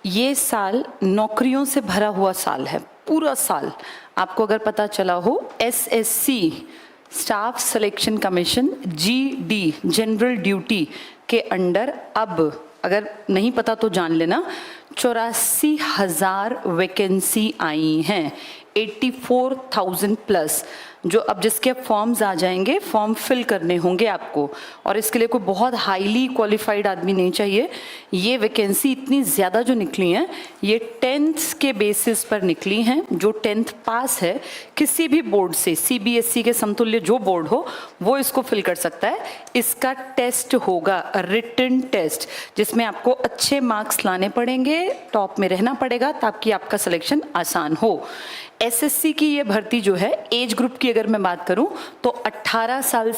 ये साल नौकरियों से भरा हुआ साल है, पूरा साल। आपको अगर पता चला हो, SSC staff selection commission GD general duty के अंडर अब, अगर नहीं पता तो जान लेना, 84,000 वैकेंसी आई हैं, 84,000 प्लस। जो अब जिसके फॉर्म्स आ जाएंगे, फॉर्म फिल करने होंगे आपको, और इसके लिए कोई बहुत हाईली क्वालिफाइड आदमी नहीं चाहिए। ये वैकेंसी इतनी ज़्यादा जो निकली हैं, ये 10th के बेसिस पर निकली हैं। जो 10th पास है किसी भी बोर्ड से, सीबीएसई के समतुल्य जो बोर्ड हो, वो इसको फिल कर सकता है। इसका टेस्ट होगा रिटन टेस्ट, जिसमें आपको अच्छे मार्क्स लाने पड़ेंगे, टॉप में रहना पड़ेगा ताकि आपका सिलेक्शन आसान हो। एसएससी की ये भर्ती जो है, एज ग्रुप की अगर मैं बात करूं तो 18 साल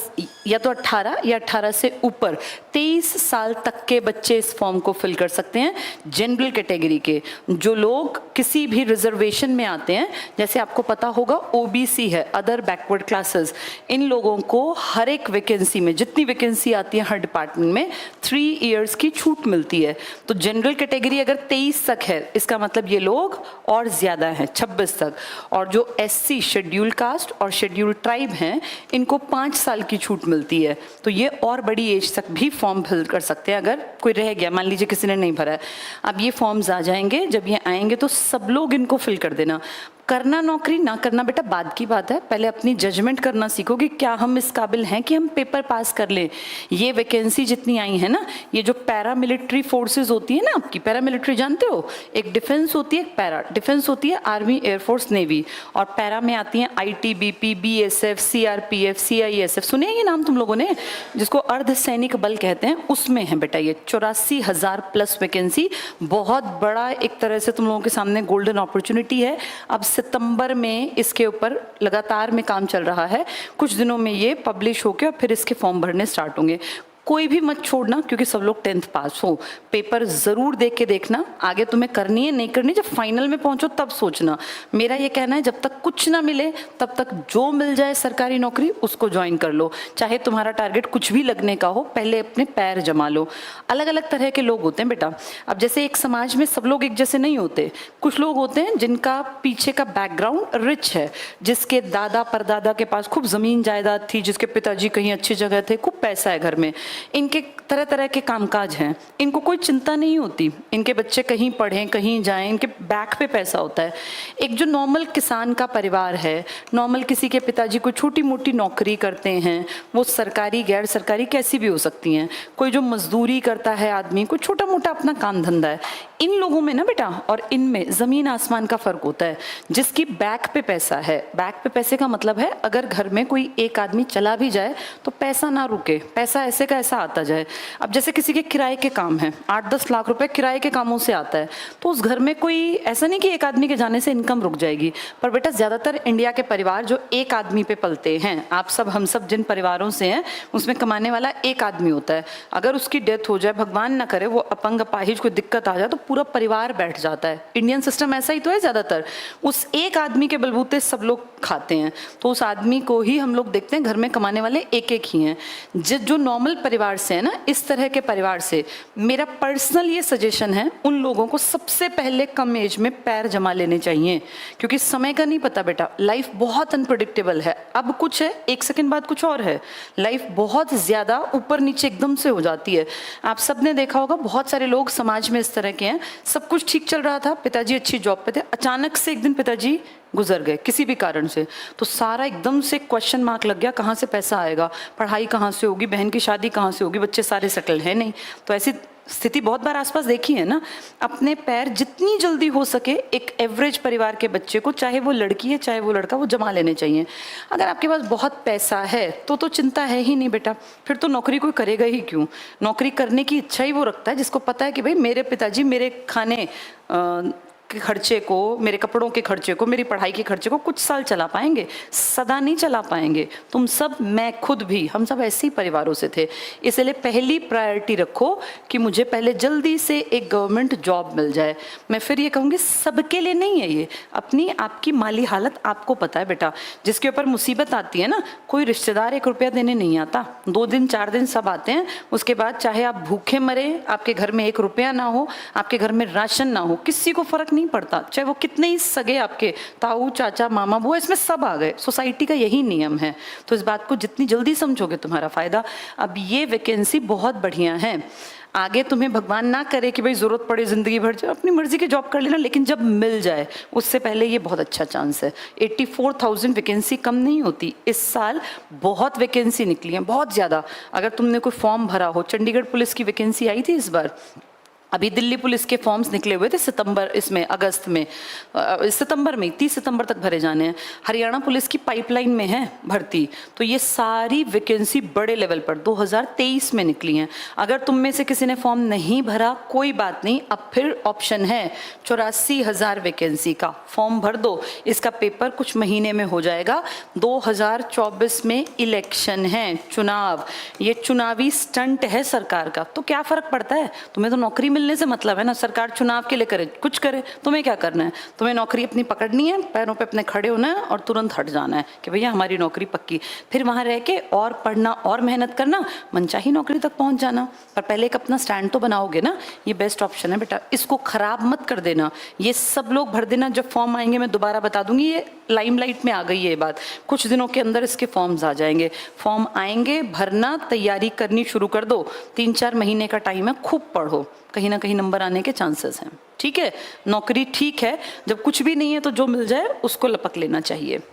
या तो 18 या 18 से ऊपर 23 साल तक के बच्चे इस फॉर्म को फिल कर सकते हैं। जनरल कैटेगरी के जो लोग किसी भी रिजर्वेशन में आते हैं, जैसे आपको पता होगा ओबीसी है, अदर बैकवर्ड क्लासेस, इन लोगों को हर एक वैकेंसी में, जितनी वैकेंसी आती है हर डिपार्टमेंट में, 3 इयर्स की छूट मिलती है। तो जनरल कैटेगरी अगर 23 तक है, इसका मतलब ये लोग और ज्यादा हैं, 26 तक। और जो एससी शेड्यूल कास्ट और शेड्यूल ट्राइब हैं, इनको 5 साल की छूट मिलती है। तो ये और बड़ी एज तक भी फॉर्म फिल कर सकते हैं। अगर कोई रह गया, मान लीजिए किसी ने नहीं भरा है, अब ये फॉर्म्स आ जाएंगे, जब ये आएंगे तो सब लोग इनको फिल कर देना। करना नौकरी ना करना बेटा बाद की बात है, पहले अपनी जजमेंट करना सीखो कि क्या हम इस काबिल हैं कि हम पेपर पास कर लें। ये वैकेंसी जितनी आई है ना, ये जो पैरा मिलिट्री फोर्सेज होती है ना आपकी, पैरा मिलिट्री जानते हो, एक डिफेंस होती है, एक पैरा डिफेंस होती है, आर्मी, एयरफोर्स, नेवी, और पैरा में आती हैं आईटीबीपी, बीएसएफ, सीआरपीएफ, सीआईएसएफ, सुने ये नाम तुम लोगों ने, जिसको अर्धसैनिक बल कहते हैं, उसमें है बेटा ये 84,000 प्लस वैकेंसी। बहुत बड़ा एक तरह से तुम लोगों के सामने गोल्डन अपॉर्चुनिटी है। अब सितंबर में इसके ऊपर लगातार में काम चल रहा है, कुछ दिनों में ये पब्लिश होके और फिर इसके फॉर्म भरने स्टार्ट होंगे। कोई भी मत छोड़ना, क्योंकि सब लोग 10th पास हो, पेपर जरूर देख के देखना। आगे तुम्हें करनी है नहीं करनी, जब फाइनल में पहुंचो तब सोचना। मेरा ये कहना है, जब तक कुछ ना मिले तब तक जो मिल जाए सरकारी नौकरी उसको ज्वाइन कर लो, चाहे तुम्हारा टारगेट कुछ भी लगने का हो, पहले अपने पैर जमा लो। अलग अलग तरह के लोग होते हैं बेटा। अब जैसे एक समाज में सब लोग एक जैसे नहीं होते, कुछ लोग होते हैं जिनका पीछे का बैकग्राउंड रिच है, जिसके दादा परदादा के पास खूब जमीन जायदाद थी, जिसके पिताजी कहीं अच्छी जगह थे, खूब पैसा है घर में, इनके तरह तरह के कामकाज हैं, इनको कोई चिंता नहीं होती, इनके बच्चे कहीं पढ़ें कहीं जाएं, इनके बैक पे पैसा होता है। एक जो नॉर्मल किसान का परिवार है, नॉर्मल किसी के पिताजी कोई छोटी मोटी नौकरी करते हैं, वो सरकारी गैर सरकारी कैसी भी हो सकती हैं, कोई जो मजदूरी करता है आदमी, कोई छोटा मोटा अपना काम धंधा है, इन लोगों में ना बेटा और इनमें जमीन आसमान का फर्क होता है। जिसकी बैक पे पैसा है, बैक पे पैसे का मतलब है अगर घर में कोई एक आदमी चला भी जाए तो पैसा ना रुके, पैसा ऐसे का ऐसा आता जाए। अब जैसे किसी के किराए के काम है, 8-10 लाख रुपए किराए के कामों से आता है, तो उस घर में कोई ऐसा नहीं कि एक आदमी के जाने से इनकम रुक जाएगी। पर बेटा ज्यादातर इंडिया के परिवार जो एक आदमी पे पलते हैं, आप सब हम सब जिन परिवारों से हैं, उसमें कमाने वाला एक आदमी होता है। अगर उसकी डेथ हो जाए, भगवान ना करे वो अपंग अपाहिज कोई दिक्कत आ जाए, तो पूरा परिवार बैठ जाता है। इंडियन सिस्टम ऐसा ही तो है ज्यादातर, उस एक आदमी के बलबूते सब लोग खाते हैं, तो उस आदमी को ही हम लोग देखते हैं घर में कमाने वाले एक एक ही हैं। जो नॉर्मल परिवार से है ना, इस तरह के परिवार से मेरा पर्सनल ये सजेशन है, उन लोगों को सबसे पहले कम एज में पैर जमा लेने चाहिए, क्योंकि समय का नहीं पता बेटा, लाइफ बहुत अनप्रेडिक्टेबल है। अब कुछ है, एक सेकंड बाद कुछ और है, लाइफ बहुत ज्यादा ऊपर नीचे एकदम से हो जाती है। आप सबने देखा होगा, बहुत सारे लोग समाज में इस तरह के हैं, सब कुछ ठीक चल रहा था, पिताजी अच्छी जॉब पे थे, अचानक से एक दिन पिताजी गुजर गए किसी भी कारण से, तो सारा एकदम से क्वेश्चन मार्क लग गया, कहाँ से पैसा आएगा, पढ़ाई कहाँ से होगी, बहन की शादी कहाँ से होगी, बच्चे सारे सेटल है नहीं। तो ऐसी स्थिति बहुत बार आसपास देखी है ना। अपने पैर जितनी जल्दी हो सके एक एवरेज परिवार के बच्चे को, चाहे वो लड़की है चाहे वो लड़का, वो जमा लेने चाहिए। अगर आपके पास बहुत पैसा है तो चिंता है ही नहीं बेटा, फिर तो नौकरी कोई करेगा ही क्यों। नौकरी करने की इच्छा ही वो रखता है जिसको पता है कि भाई मेरे पिताजी मेरे खाने के खर्चे को, मेरे कपड़ों के खर्चे को, मेरी पढ़ाई के खर्चे को कुछ साल चला पाएंगे, सदा नहीं चला पाएंगे। तुम सब, मैं खुद भी, हम सब ऐसे ही परिवारों से थे। इसलिए पहली प्रायोरिटी रखो कि मुझे पहले जल्दी से एक गवर्नमेंट जॉब मिल जाए। मैं फिर ये कहूँगी सबके लिए नहीं है ये, अपनी आपकी माली हालत आपको पता है बेटा। जिसके ऊपर मुसीबत आती है ना, कोई रिश्तेदार 1 रुपया देने नहीं आता, 2 दिन 4 दिन सब आते हैं, उसके बाद चाहे आप भूखे मरे, आपके घर में 1 रुपया ना हो, आपके घर में राशन ना हो, किसी को फर्क नहीं पड़ता, चाहे वो कितने ही सगे आपके ताऊ चाचा मामा बुआ, इसमें सब आ गए। सोसाइटी का यही नियम है। तो इस बात को जितनी जल्दी समझोगे तुम्हारा फायदा। अब ये वैकेंसी बहुत बढ़िया है, आगे तुम्हें भगवान ना करे कि भाई जरूरत पड़े जिंदगी भर, जो अपनी मर्जी की जॉब कर लेना, लेकिन जब मिल जाए उससे पहले ये बहुत अच्छा चांस है। 84,000 वैकेंसी कम नहीं होती, इस साल बहुत वैकेंसी निकली है, बहुत ज़्यादा। अगर तुमने कोई फॉर्म भरा हो, चंडीगढ़ पुलिस की वैकेंसी आई थी इस बार, अभी दिल्ली पुलिस के फॉर्म्स निकले हुए थे सितंबर, इसमें अगस्त में, सितंबर में 30 सितंबर तक भरे जाने हैं। हरियाणा पुलिस की पाइपलाइन में है भर्ती। तो ये सारी वैकेंसी बड़े लेवल पर 2023 में निकली हैं। अगर तुम में से किसी ने फॉर्म नहीं भरा, कोई बात नहीं, अब फिर ऑप्शन है 84,000 वैकेंसी का, फॉर्म भर दो। इसका पेपर कुछ महीने में हो जाएगा। 2024 में इलेक्शन है, चुनाव, ये चुनावी स्टंट है सरकार का। तो क्या फर्क पड़ता है, तुम्हें तो नौकरी मिलने से मतलब है ना। सरकार चुनाव के लिए करे कुछ करे, तुम्हें क्या करना है, तुम्हें नौकरी अपनी पकड़नी है, पैरों पे अपने खड़े होना है और तुरंत हट जाना है कि भैया हमारी नौकरी पक्की। फिर वहां रह के और पढ़ना और मेहनत करना, मनचाही नौकरी तक पहुंच जाना। पर पहले एक अपना स्टैंड तो बनाओगे ना, ये बेस्ट ऑप्शन है बेटा, इसको खराब मत कर देना। ये सब लोग भर देना, जब फॉर्म आएंगे मैं दोबारा बता दूंगी, ये लाइमलाइट में आ गई है ये बात, कुछ दिनों के अंदर इसके फॉर्म्स आ जाएंगे। फॉर्म आएंगे, भरना, तैयारी करनी शुरू कर दो। 3-4 महीने का टाइम है, खूब पढ़ो, कहीं ना कहीं नंबर आने के चांसेस हैं। ठीक है, नौकरी ठीक है, जब कुछ भी नहीं है तो जो मिल जाए उसको लपक लेना चाहिए।